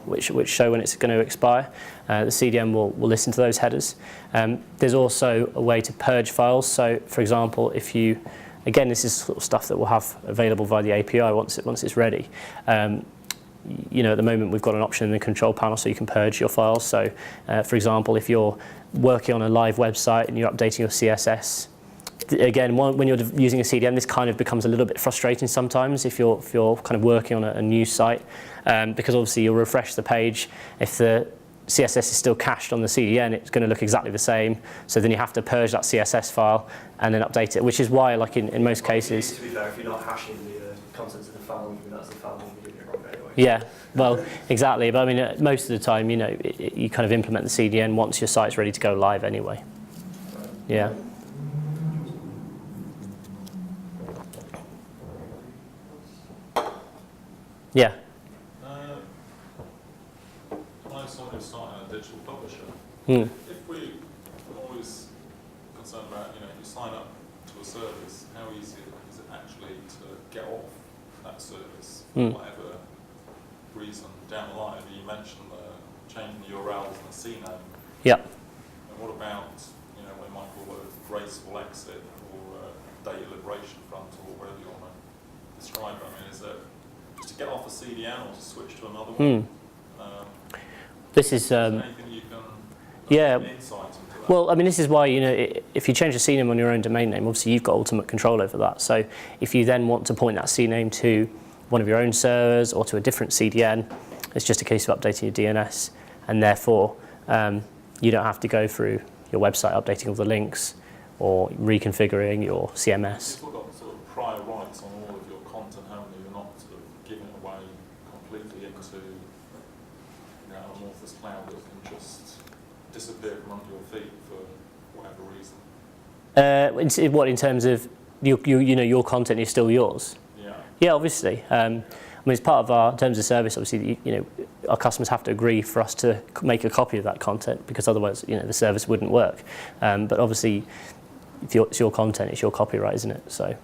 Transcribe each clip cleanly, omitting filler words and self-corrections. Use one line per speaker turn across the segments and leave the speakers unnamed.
which show when it's going to expire. The CDN will listen to those headers. There's also a way to purge files. So, for example, if you, again, this is sort of stuff that we'll have available via the API once it's ready. You know, at the moment we've got an option in the control panel so you can purge your files. So, for example, if you're working on a live website and you're updating your CSS, again, when you're using a CDN, this kind of becomes a little bit frustrating sometimes if you're kind of working on a new site, because obviously you'll refresh the page. If the CSS is still cached on the CDN, it's going to look exactly the same. So then you have to purge that CSS file and then update it, which is why, like in most cases,
to be fair, if you're not hashing the contents of the file, that's the file you're doing it wrong anyway.
Yeah, well, exactly. But I mean, most of the time, you know, you kind of implement the CDN once your site's ready to go live anyway. Yeah. Yeah.
I someone who's starting a digital publisher. If we're always concerned about, you know, you sign up to a service, how easy is it actually to get off that service for whatever reason down the line? You mentioned changing the URLs and the CNAME.
Yeah.
And what about, you know, what we might call a graceful exit or a data liberation front or whatever you want to describe it? I mean, is it just to get off a CDN or to switch to another one?
This is
anything you can
yeah.
insight into that?
Well, I mean, this is why, you know, if you change the CNAME on your own domain name, obviously you've got ultimate control over that. So if you then want to point that CNAME to one of your own servers or to a different CDN, it's just a case of updating your DNS, and therefore you don't have to go through your website updating all the links or reconfiguring your CMS.
You've got sort of prior rights on all of your content, haven't you? You're not sort of giving it away completely into, you know, an amorphous cloud that can just disappear from under your feet for whatever reason.
What, in terms of you know, your content is still yours?
Yeah.
Yeah, obviously. I mean, it's part of our terms of service. Obviously, you know, our customers have to agree for us to make a copy of that content, because otherwise, you know, the service wouldn't work. But obviously, if it's your content, it's your copyright, isn't it? So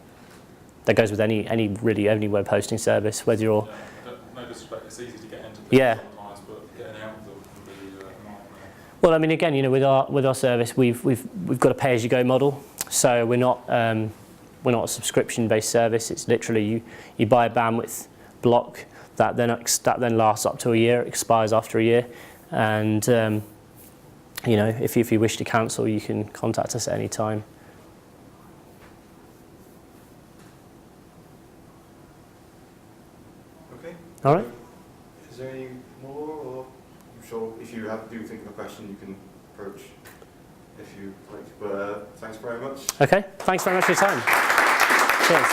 that goes with any web hosting service, whether you're.
Yeah, no disrespect, it's easy to get into
yeah.
sometimes, but getting out of them can be a nightmare.
Well, I mean, again, you know, with our service, we've got a pay-as-you-go model, so we're not a subscription-based service. It's literally you buy a bandwidth block that then lasts up to a year, expires after a year, and you know, if you wish to cancel, you can contact us at any time.
Okay.
All right.
Is there any more, or I'm sure if you do think of a question, you can approach if you like. But thanks very much.
Okay. Thanks very much for your time. Cheers.